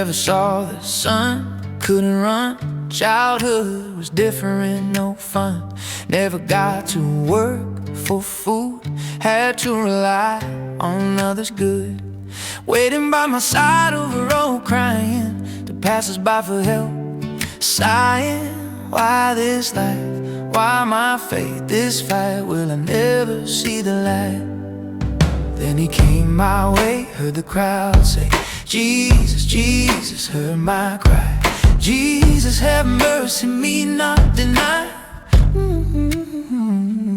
never saw the sun, couldn't run. Childhood was different, no fun. Never got to work for food, had to rely on others' good. Waiting by my side over a road, crying to passers by for help. Sighing, why this life, why my faith, this fight, will I never see the light? Then he came my way, heard the crowd say, Jesus, Jesus, heard my cry. Jesus, have mercy, me not deny.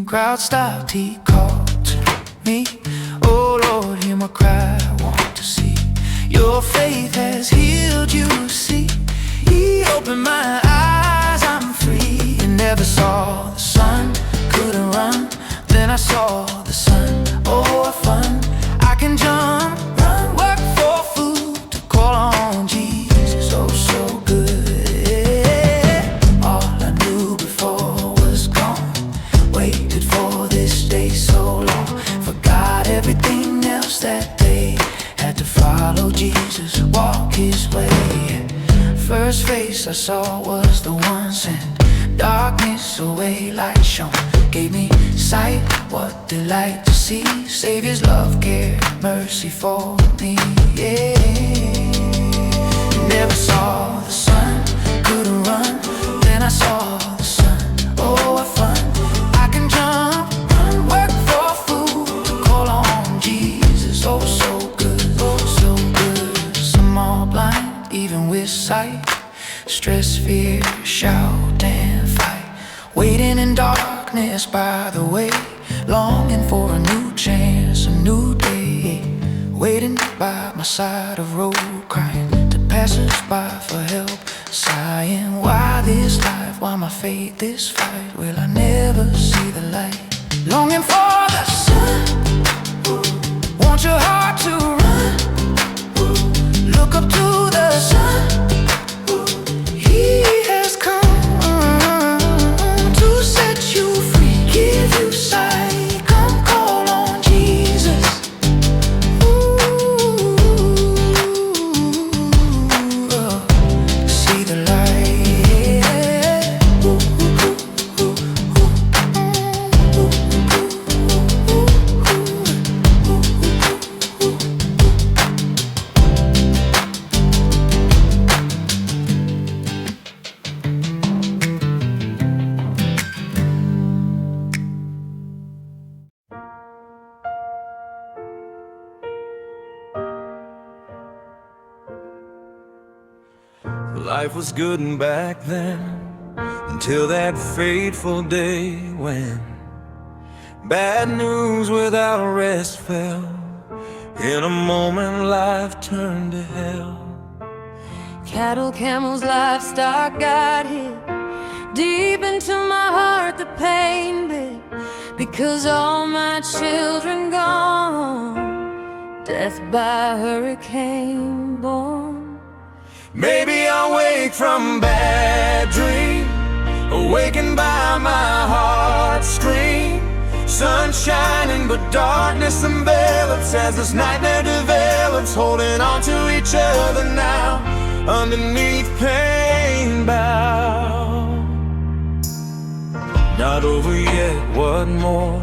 Crowd stopped, he called to me. Oh Lord, hear my cry, I want to see. Your faith has healed, you see. He opened my eyes, I'm free. You never saw the sun, couldn't run. Then I saw the sun, oh what fun. I can jump, run, work for food, to call on Jesus, oh so good. All I knew before was gone, waited for this day so long. Forgot everything else that day, had to follow Jesus, walk his way. First face I saw was the one sent, darkness away, light shone, gave me sight, what delight to see. Savior's love, care, mercy for me, yeah. Never saw the sun, couldn't run. Then I saw the sun, oh what fun. I can jump, run, work for food, to call on Jesus, oh so good, oh so good. Some are blind, even with sight, stress, fear, shout and fight. Waiting in darkness by the way, longing for a new chance, a new day. Waiting by my side of road, crying to passers by for help. Sighing, why this life, why my fate, this fight, will I never see the light? Longing for the sun, want your heart to run. Look up to the sun, he has come to set you free, give you sight. Come call on Jesus. See the light. Life was good and back then, until that fateful day when bad news without a rest fell. In a moment life turned to hell. Cattle, camels, livestock got hit. Deep into my heart the pain bit, because all my children gone, death by hurricane born. Maybe I'll wake from bad dream, awakened by my heart's scream. Sun shining but darkness envelops as this nightmare develops, holding on to each other now, underneath pain bound. Not over yet, what more?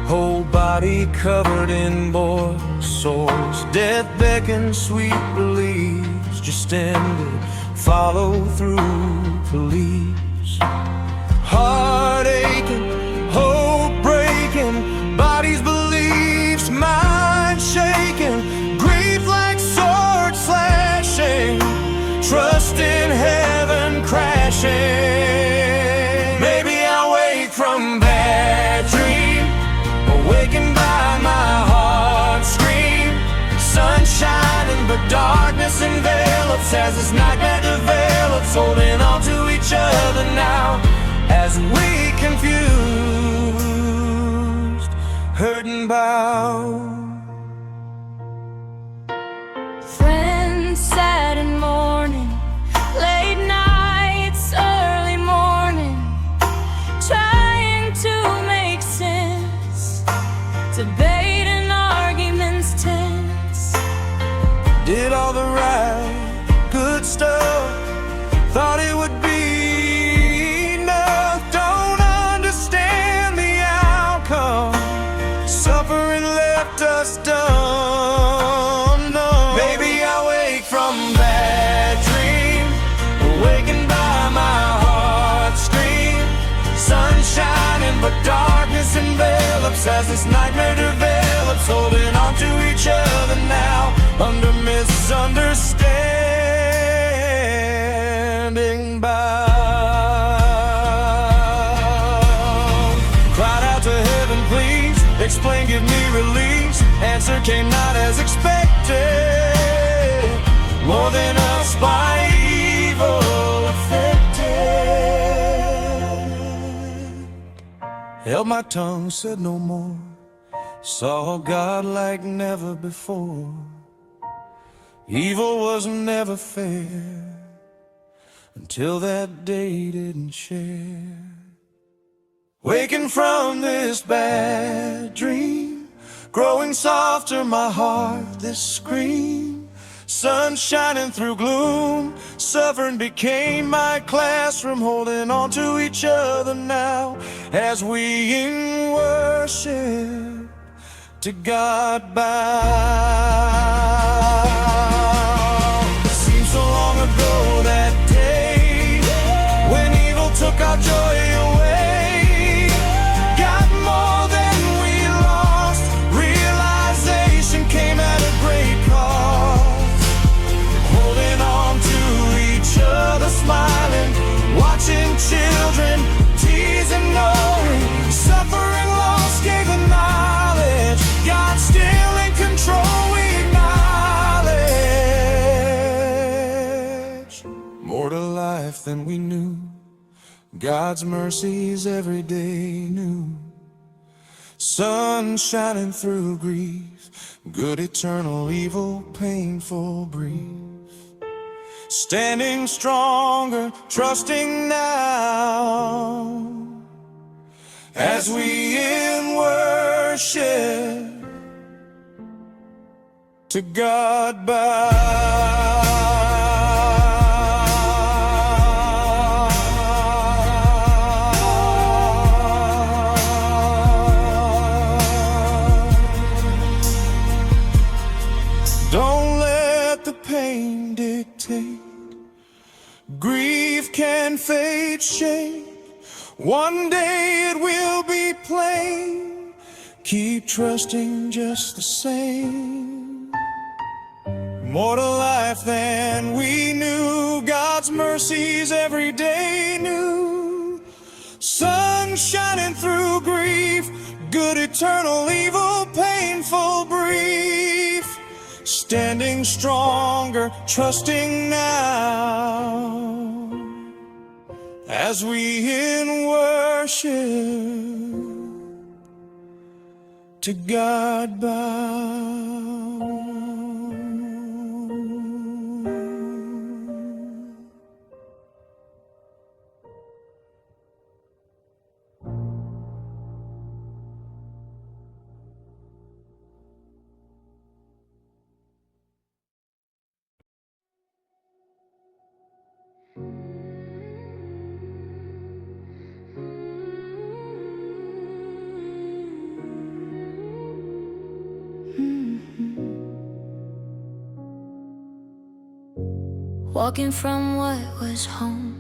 Whole body covered in boiled sores. Death beckons, sweet beliefs just ended, follow through police. Heart aching, hope breaking, bodies beliefs, mind shaking, grief like sword slashing, trust in heaven crashing. Maybe I'll wake from bad dream, awakened by my heart's scream. Sun shining but darkness envelops as this nightmare develops, holding on to each other now as we confused, hurt and bound. Friends sad and mourning, late nights, early morning, trying to make sense, debate and arguments tense. Did all the right, as this nightmare develops, holding on to each other now under misunderstanding bound. Cried out to heaven, please explain, give me release. Answer came not as expected, more than us by evil affected. Held my tongue, said no more, saw God like never before. Evil was never fair until that day didn't share. Waking from this bad dream, growing softer my heart this scream. Sun shining through gloom, suffering became my classroom, holding on to each other now as we in worship to God bow. Seems so long ago that day when evil took our joy away. Got more than we lost, realization came at a great cost. Holding on to each other, smiling, watching children teasing, knowing suffering lost gave a knowledge. God still in control, we acknowledge. More to life than we knew, God's mercies every day new. Sun shining through grief, good eternal, evil painful brief. Standing stronger, trusting now as we in worship to God bow. Don't let the pain dictate. Grief can fade shape. One day it will be plain. Keep trusting just the same. More to life than we knew, God's mercies every day new. Sun shining through grief, good eternal, evil painful brief. Standing stronger, trusting now as we in worship to God bow. Walking from what was home,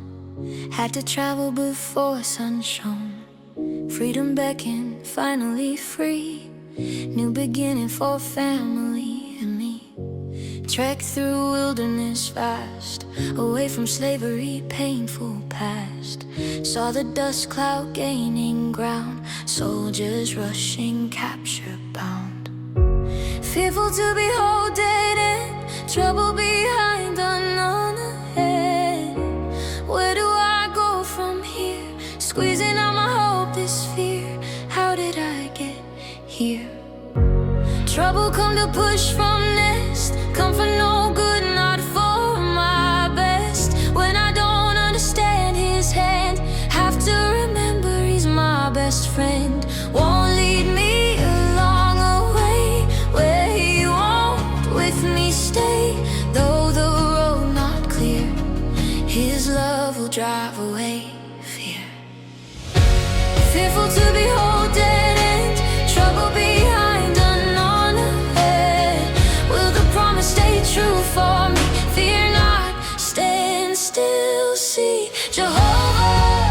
had to travel before sun shone. Freedom beckoned, finally free. New beginning for family and me. Trek through wilderness fast, away from slavery, painful past. Saw the dust cloud gaining ground, soldiers rushing, capture bound. Fearful to behold dead end, trouble behind, unknown ahead. Where do I go from here? Squeezing out my hope, this fear. How did I get here? Trouble come to push from nest, come for no good, not for my best. When I don't understand his hand, have to remember he's my best friend. Won't lead me along a way where he won't with me stay. Though the road not clear, his love will drive away fear. Fearful to behold dead end, trouble behind, unknown ahead. Will the promise stay true for me? Fear not, stand still, see Jehovah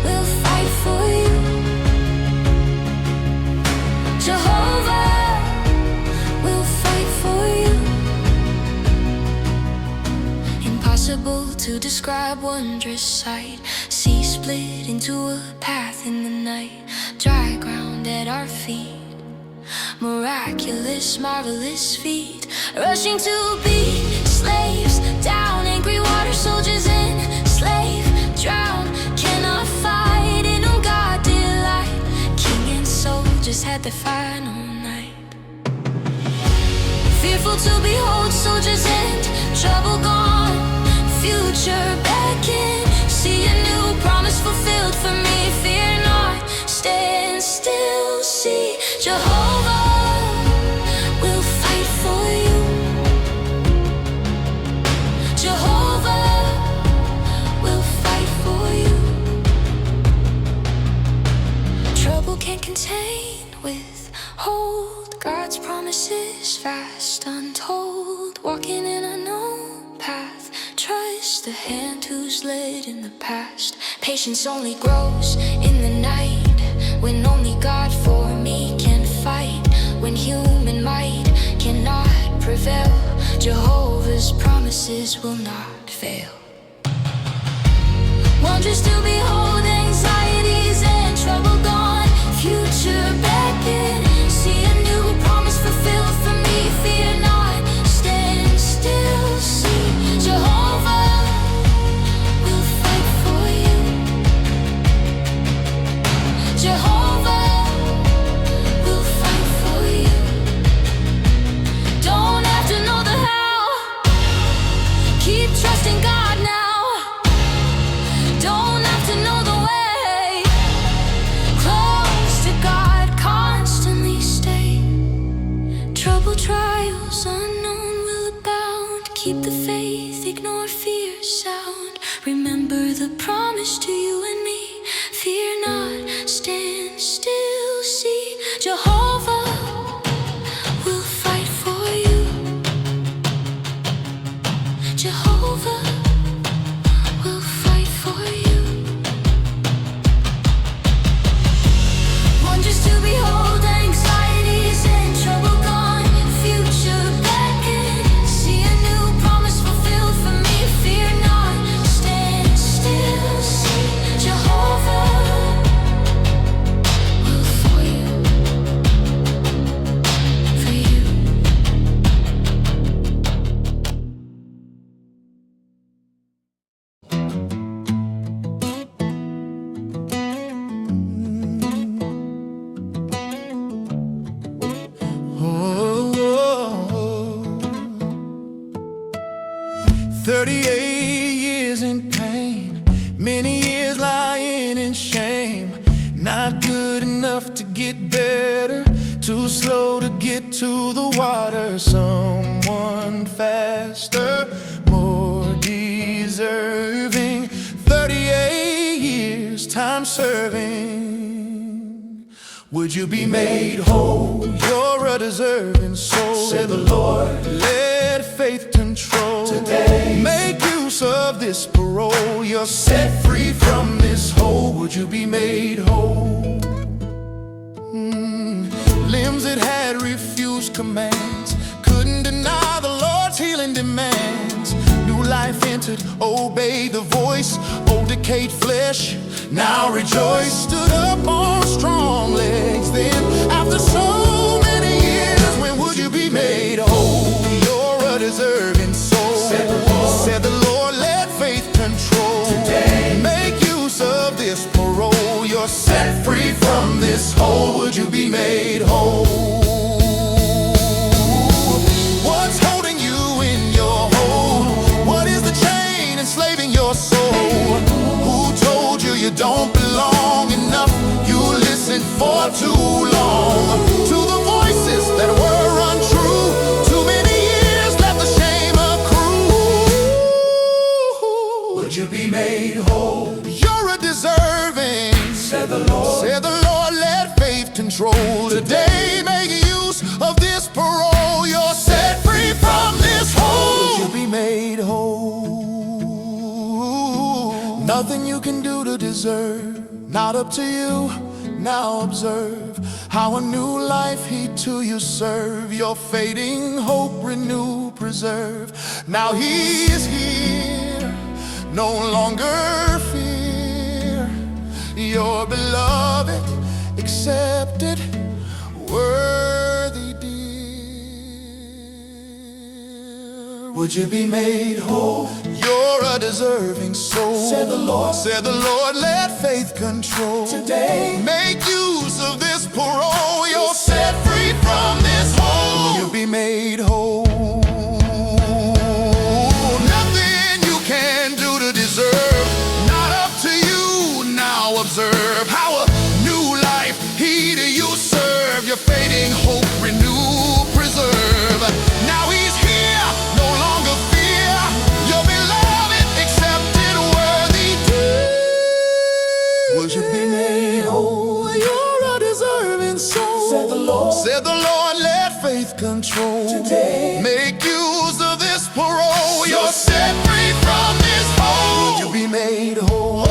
will fight for you. that wondrous sight. Sea split into a path in the night, dry ground at our feet. Miraculous, marvelous feet, rushing to be slaves. Down, angry water, soldiers enslaved. Drown, cannot fight, in whom God delight. King and soldiers had their final night. Fearful to behold, soldiers end, trouble gone, future beckon. See a new promise fulfilled for me. Fear not, stand still, see Jehovah will fight for you. Jehovah will fight for you. Trouble can't contain, withhold God's promises fast untold. Walking in a known path, trust the hand who's led in the past. Patience only grows in the night, when only God for me can fight. When human might cannot prevail, Jehovah's promises will not fail. Wonders to behold, anxieties and trouble gone, future beckon. See a new promise fulfilled for me. Fear not, stand still, see Jehovah will fight for you. Jehovah will fight for you. Don't have to know the how, keep trusting God now. Don't have to know the way, close to God, constantly stay. Trouble, trials unknown will abound. Keep the faith, ignore fear's sound. Remember the promise to you and me. Fear not, stand still, see Jehovah will fight for you. Jehovah will fight for you. Wonders to behold, anxieties and trouble gone, future beckon. See a new promise fulfilled for me. Fear not, stand still, see Jehovah will for you, for you. 38 years in pain, many years lying in shame. Not good enough to get better, too slow to get to the water. Someone faster, more deserving. 38 years, time serving. Would you be made whole? You're a deserving soul, said the Lord. Let faith control today. Make use of this parole. You're set free from this hole. Would you be made whole? Limbs that had refused commands couldn't deny the Lord's healing demands. New life entered, obey the voice. Old decayed flesh, now rejoice. Stood up on strong legs. Then after so many years, when would you be made whole? You're a deserving soul, said the Lord. Let faith control today. Make use of this parole. You're set free from this hole. Would you be made whole? What's holding you in your hold? What is the chain enslaving your soul? Who told you you don't belong enough? You listened for too long to the voices that were untrue. Too many years let the shame accrue. Would you be made whole? You're a deserving, said the Lord. Said the Lord, let faith control today. Make use of this parole. You're set free from this hole. Would you be made whole? Nothing you can do to deserve, not up to you. Now observe how a new life He to you serve. Your fading hope renew, preserve. Now He is here, no longer fear. You're beloved, accepted, worthy, dear. Would you be made whole? You're a deserving soul, said the Lord. Said the Lord, let faith control. Today, make use of this parole. You're set free from this hole. You'll be made whole. Nothing you can do to deserve, not up to you. Now observe how a new life He to you serve. Your fading hope renew, preserve. Now He's here, no longer fear. You're beloved, accepted, worthy, dear. Will you be made whole? You're a deserving soul, said the Lord. Said the Lord, let faith control. Today, make use of this parole. You're set free from this hole. Will you be made whole?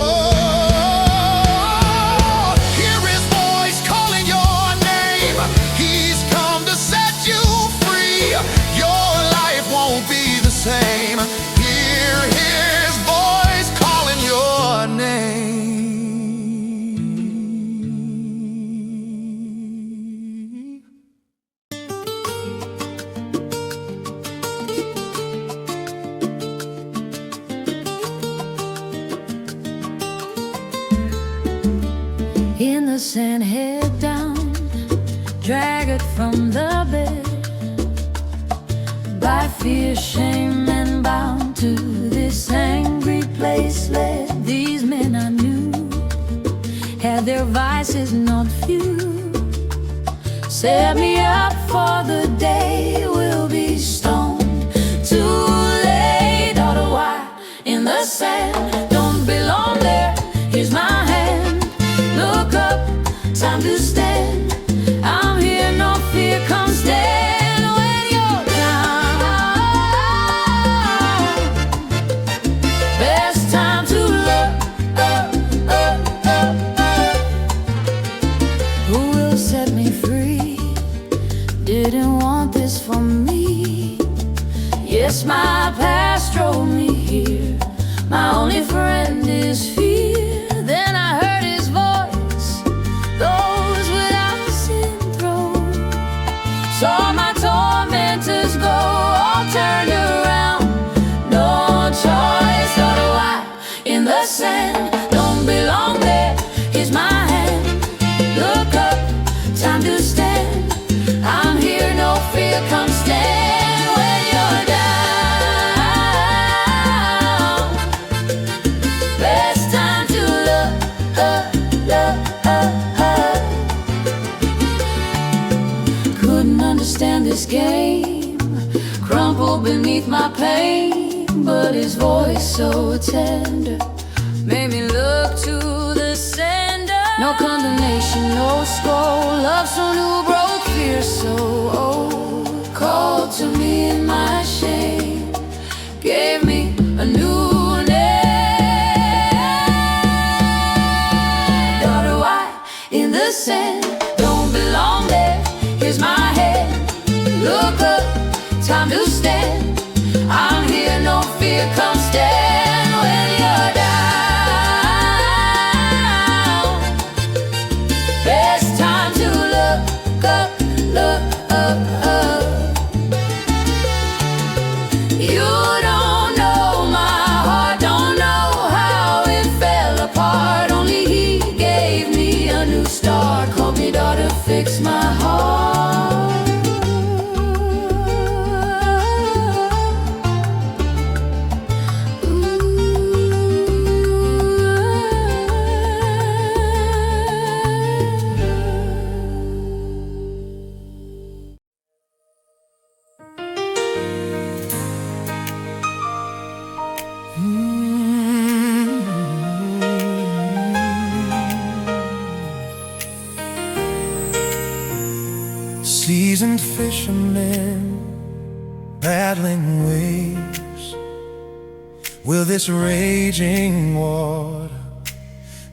Hear His voice calling your name. He's come to set you free. Your life won't be the same. Hear His voice calling your name. In the sand, head down, drag it from the bed. By fear, shame, and bound to this angry place led. These men I knew had their vices not few. Set me up for the day will be stoned. Too late, daughter, why in the sand? Don't belong there, here's my hand. Look up, time to stand. I'm here, no fear, come stand when you're down. Best time to look up, up, up, up. Who will set me free? Didn't want this for me. Yes, my past drove me here. My only friend is fear. Then I heard His voice, those without sin throw. Saw my tormentors go, all turned around. No choice, thought of why in the sand. Don't belong there, here's my hand. Look up, time to stand. I'm here, no fear, come stand when you're down. Best time to look up, look up, up. Couldn't understand this game, crumpled beneath my pain. But His voice so tender made me look to the sender. No condemnation, no scroll. Love so new, broke fear so old. Called to me in my shame, gave me a new name. Daughter, why in the sand? Don't belong there, here's my hand. Look up, time to stand. I'm here, no fear, come stand when you're down. Best time to look up, look up, up. You don't know my heart, don't know how it fell apart. Only He gave me a new start. Called me daughter, fix my heart. Seasoned fishermen battling waves. Will this raging water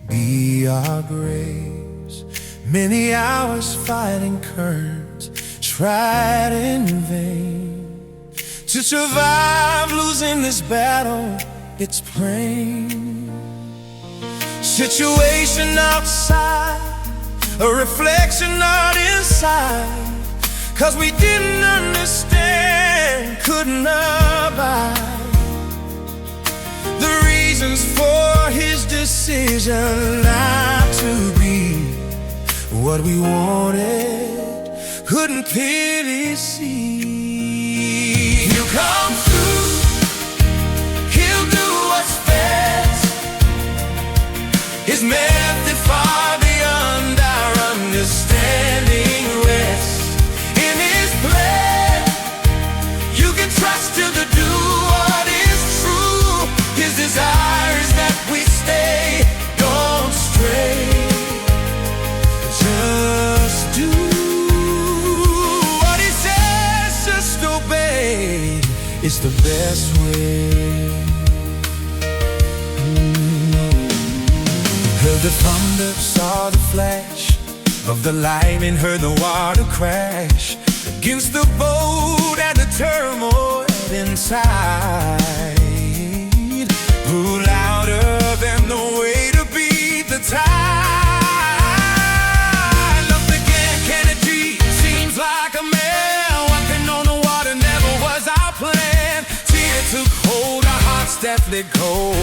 be our graves? Many hours fighting currents, tried in vain. To survive losing this battle, it's plain. spring. Situation outside, a reflection not inside. 'Cause we didn't understand, couldn't abide the reasons for his decision not to be what we wanted, couldn't clearly see. He'll come through, he'll do what's best. His method far beyond our understanding rests in his plan. You can trust him to do what is true. His desire is that we stay, don't stray. Just do what he says, just obey. It's the best way. Heard the thunder, saw the flash of the lightning, heard the water crash against the boat and the turmoil inside grew louder than the way to beat the tide. Loved again, can it be? Seems like a man walking on the water never was our plan. Tear took hold, our hearts deathly cold.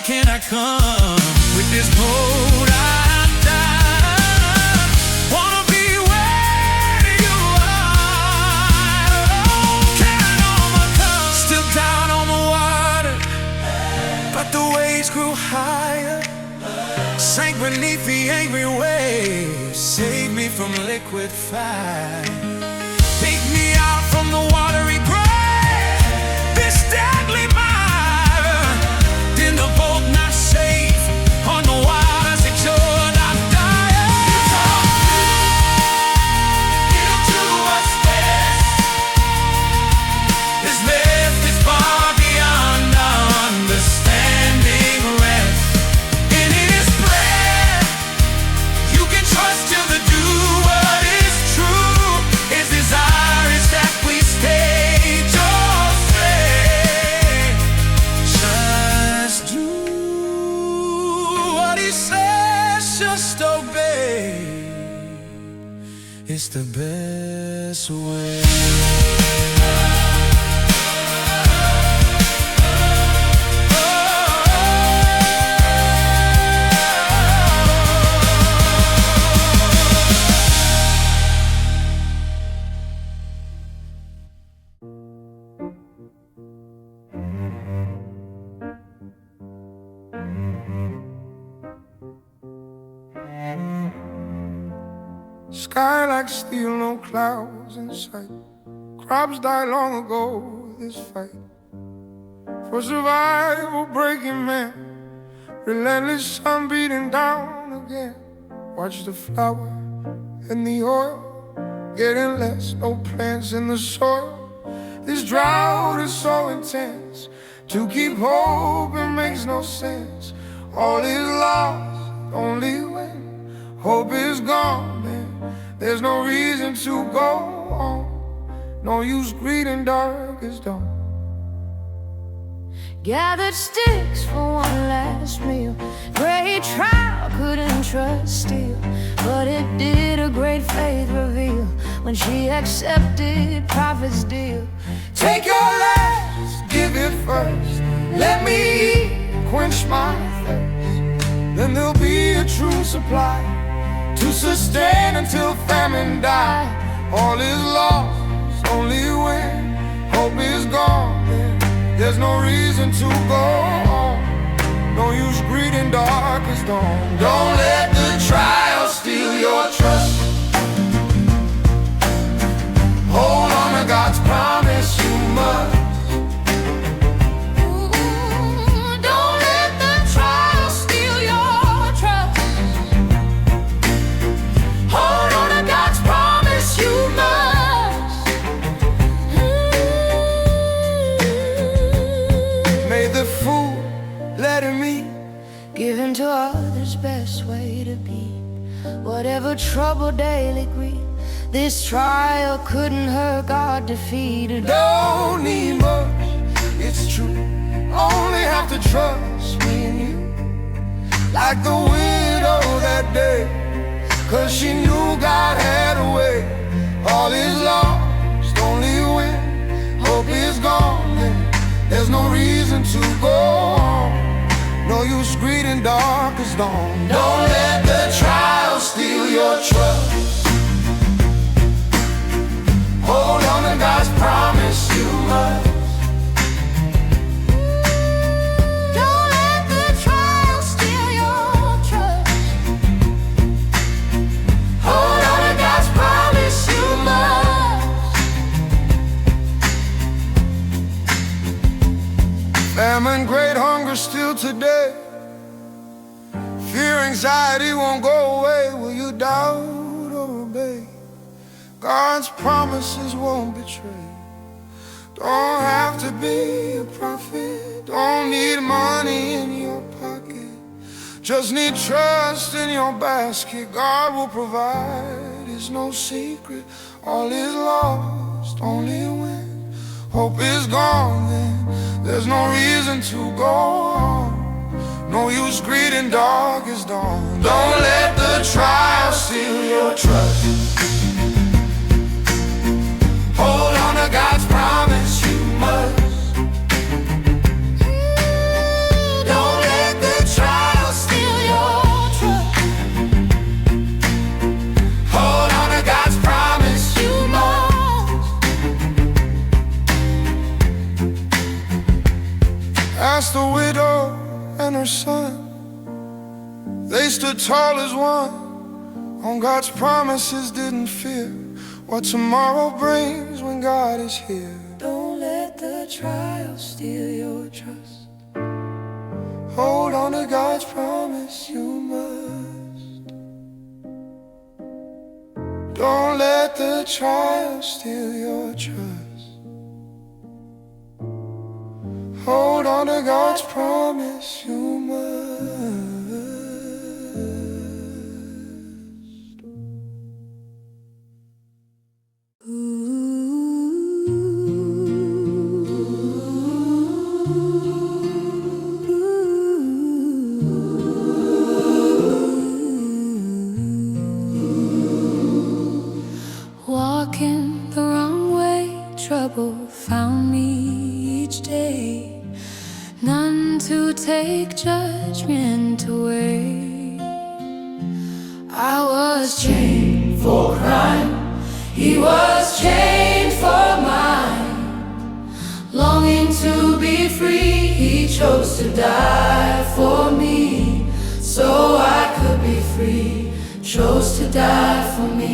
Can I come with this boat I've done? Wanna be where you are. Carrying on my tongue, still down on the water, but the waves grew higher, sank beneath the angry waves, saved me from liquid fire, picked me out from the watery grave, this deadly mire. In the boat not safe, on the waters it should not die. He'll do what's best. His lift is far beyond our understanding rest. In his plan, you can trust him to do what is true. His desire is that we stay, just stay. Just do what he says, just obey. It's the best way. Sky like steel, no clouds in sight. Crops died long ago, this fight for survival, breaking man. Relentless sun beating down again. Watch the flower and the oil getting less, no plants in the soil. This drought is so intense, to keep hoping makes no sense. All is lost, only when hope is gone, man. There's no reason to go on, no use greeting dark as dawn. Gathered sticks for one last meal. Great trial, couldn't trust steel, but it did a great faith reveal when she accepted prophet's deal. Take your last, give it first. Let me eat, quench my thirst. Then there'll be a true supply to sustain until famine die. All is lost only when hope is gone. There's no reason to go on. No use greeting darkest dawn. Don't let the trial steal your trust. Hold on to God's promise, you must. Don't let the trial steal your trust. Hold on to God's promise, you must. May the fool let him eat. Give him to others' best way to be. Whatever trouble daily grief, this trial couldn't hurt, God defeated. Don't need much, it's true. Only have to trust me and you. Like the widow that day, 'cause she knew God had a way. All is lost only when hope is gone. Then there's no reason to go on. No use greeting darkest dawn. Don't let the trial steal your trust. Hold on to God's promise, you must. Don't let the trial steal your trust. Hold on to God's promise, you must. Famine, great hunger still today. Fear, anxiety won't go away. Will you doubt or obey? God's promises won't betray. Don't have to be a prophet. Don't need money in your pocket. Just need trust in your basket. God will provide, it's no secret. All is lost only when hope is gone. Then there's no reason to go on. No use greeting darkest dawn. Don't let the trial steal your trust. Hold on to God's promise, you must. Don't let the trial steal your trust. Hold on to God's promise, You must. Ask the widow and her son. They stood tall as one. On God's promises, didn't fear what tomorrow brings when God is here. Don't let the trial steal your trust. Hold on to God's promise, you must. Don't let the trial steal your trust. Hold on to God's promise, you must. Walking the wrong way, trouble found me each day. None to take judgment away. I was chained for crime, he was chained for mine. Longing to be free, he chose to die for me. So I could be free, chose to die for me.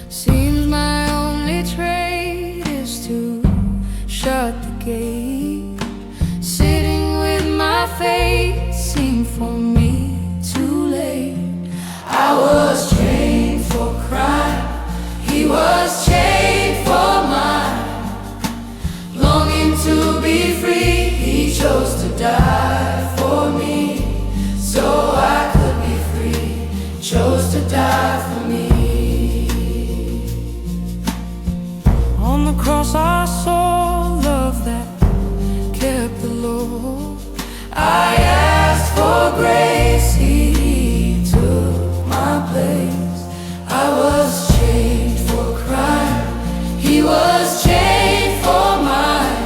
Seems my only trade is to shut the gate. Sitting with my fate seemed for me too late. I was chained for crime, he was chained for mine. Longing to be free, he chose to die for me. So I could be free, chose to die for me. On the cross I saw love that kept the law. I asked for grace, he took my place. I was chained for crime, he was chained for mine.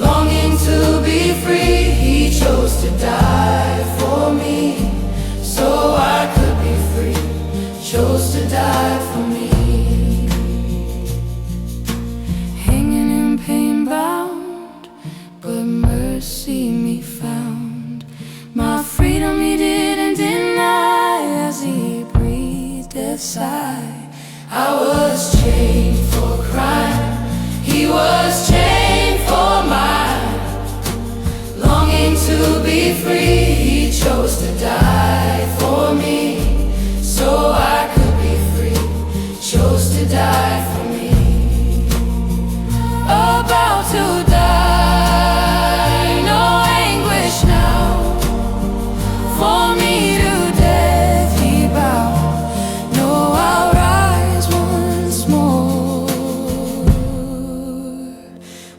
Longing to be free, he chose to die for me. So I could be free, chose die for me, about to die. No anguish now, for me to death he bowed. No, I'll rise once more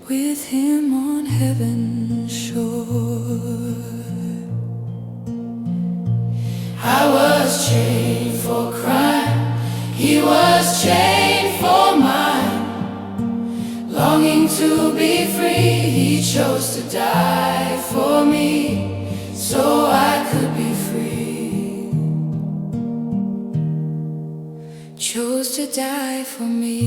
with him on heaven's shore. I was chained for crime, he was chained for mine. Longing to be free, he chose to die for me, so I could be free. Chose to die for me.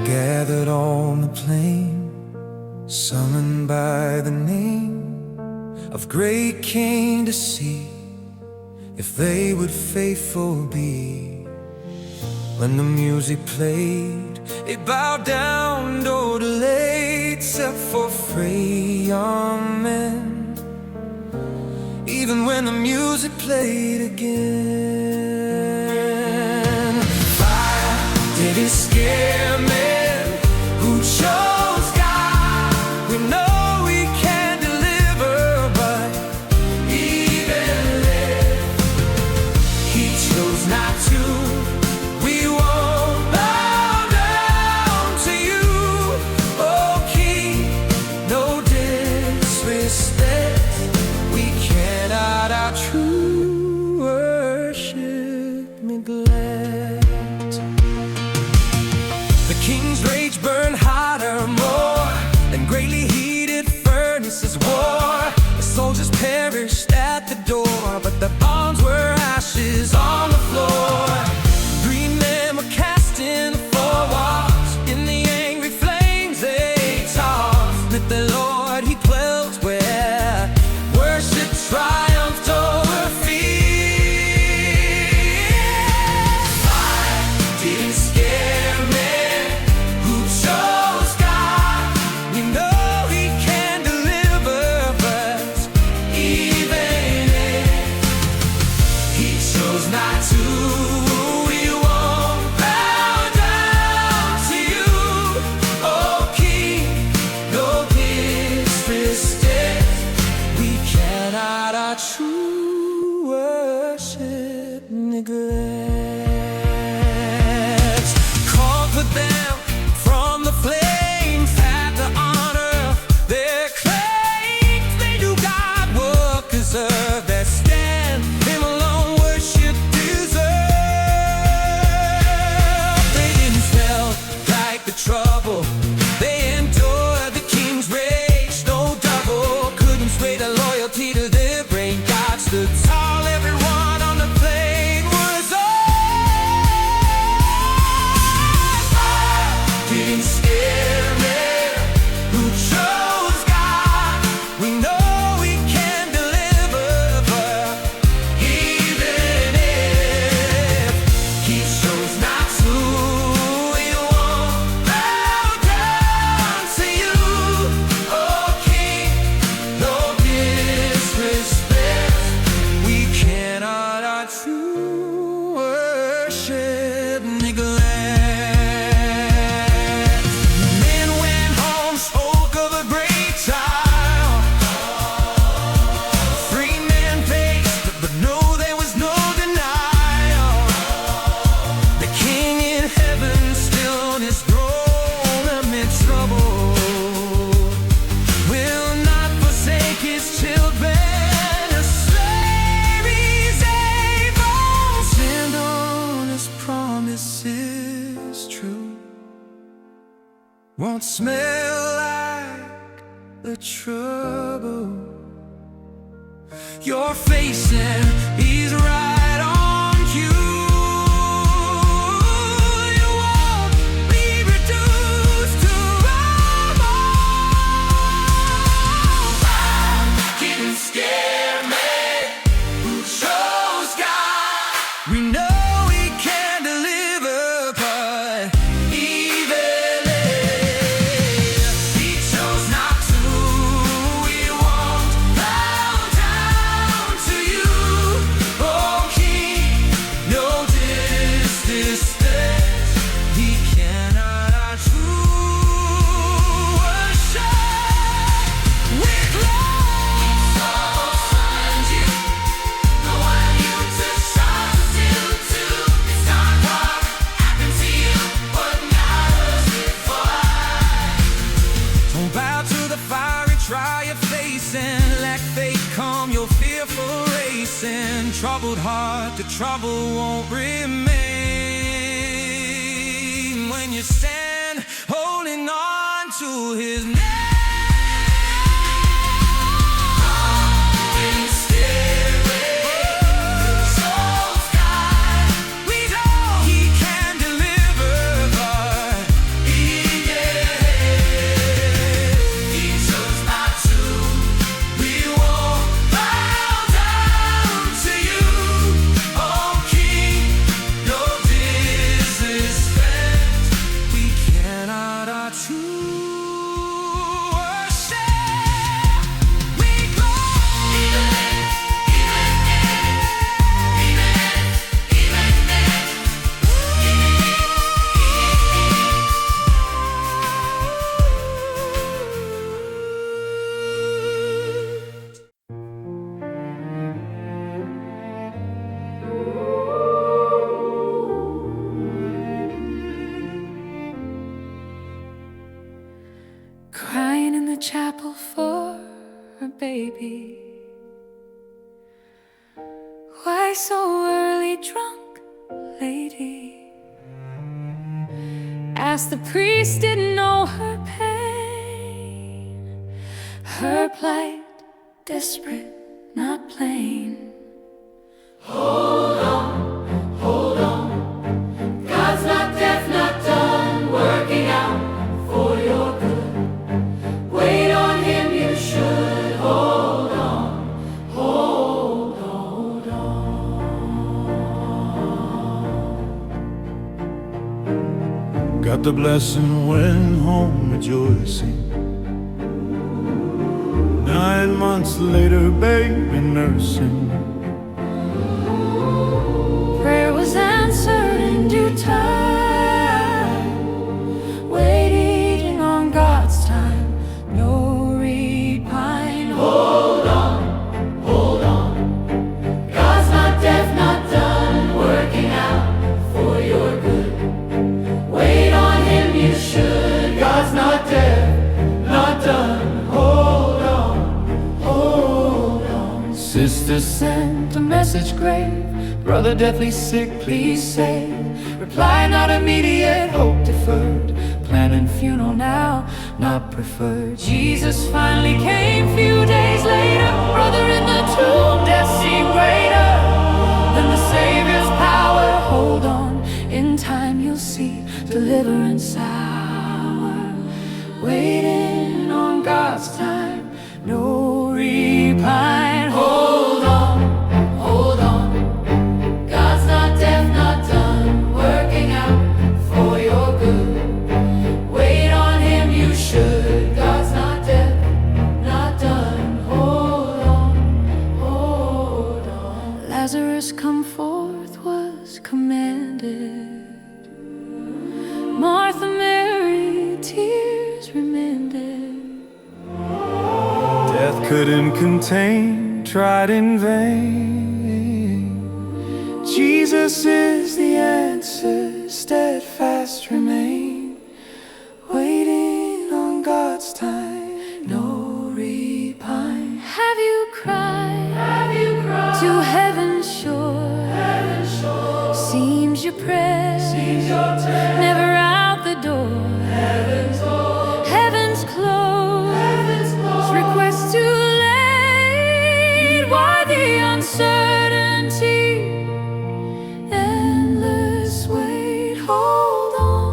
Gathered on the plain, summoned by the name of great king to see if they would faithful be. When the music played, they bowed down, door delayed, except for frail men. Even when the music played again, fire didn't scare men who chose God. We know He can deliver, but even if He chose not to, we won't bow down to you. Oh, King, no disrespect, we cannot our true worship neglect. The king's rage burned hotter, more than greatly heated furnaces war. The soldiers perished at the door, but their bonds were ashes on the floor. 3 men were cast in the 4 walls. In the angry flames they tossed. Let the Lord, He dwells where worship triumphed over fear. Fire didn't scare men who chose God. We know He can deliver, but even if He chose not to, we won't bow down to you. Oh, King, no disrespect, we cannot our true worship neglect. Conquer them from the flames, have the honor of their claims. They do God work deserve that stand, Him alone worship deserve. They didn't smell like the trouble, they endured the king's rage. No double couldn't sway the loyalty to their brain. God stood tall, everyone on the plane was on. Didn't scare men who chose God. We know He can deliver, but even if He chose not to, we won't bow down to you. Oh, King, no disrespect, we cannot our true worship neglect. Men went home, spoke of a great trial. 3 men faced, but no, there was no denial. The King in heaven still on His throne amid trouble, will not forsake His children. A slave He's able, stand on His promises true. Won't smell like the trouble you're facing. He's right on cue. You won't be reduced to rubble. Didn't scare me who chose God. We know He can deliver, but even if try you're facing, lack faith, calm your fearful racing. Troubled heart, the trouble won't remain when you stand holding on to His name. Crying in the chapel for a baby. Why so early, drunk lady? Asked the priest, didn't know her pain, her plight, desperate, not plain. Hold on, God's not deaf, not done working out for your good. Wait on Him, you should. Hold on, hold on. Got the blessing, went home rejoicing. 9 months later, baby nursing. Prayer was answered in due time, waiting on God's time, no repine. Hold on, God's not deaf, not done working out for your good. Wait on Him, you should. God's not deaf, not done. Hold on. Sister sent a message grave, brother deathly sick, please save. Reply not immediate, hope deferred. Planning funeral now, not preferred. Jesus finally came few days later. Brother in the tomb, death seemed greater than the Savior's power. Hold on, in time you'll see deliverance hour. Waiting on God's time, no repine. Hold on. God's not deaf, not done working out for your good. Wait on Him, you should. God's not deaf, not done. Hold on. Lazarus come forth was commanded. Martha, Mary, tears reminded. Death couldn't contain, tried in vain. Jesus is the answer, steadfast remain. Waiting on God's time, no repine. Have you cried to heaven's shore? Seems your prayer never out the door. Heaven's closed. Request too late. Why the uncertainty? Endless wait. Hold on.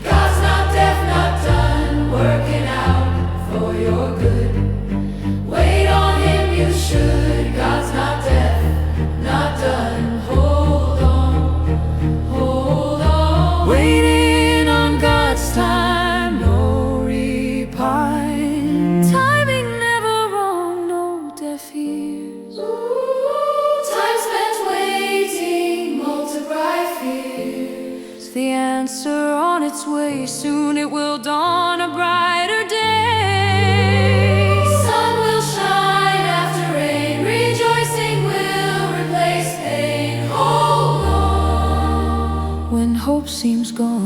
God's not deaf, not done working out for your good. Wait on Him, you should. God's not deaf, not done. Hold on. Waiting on God's time, no repine. Timing never wrong, no deaf ears. Time spent waiting, multiply fears. The answer on its way, soon it will dawn a brighter day. Sun will shine after rain, rejoicing will replace pain. Hold on. When hope seems gone,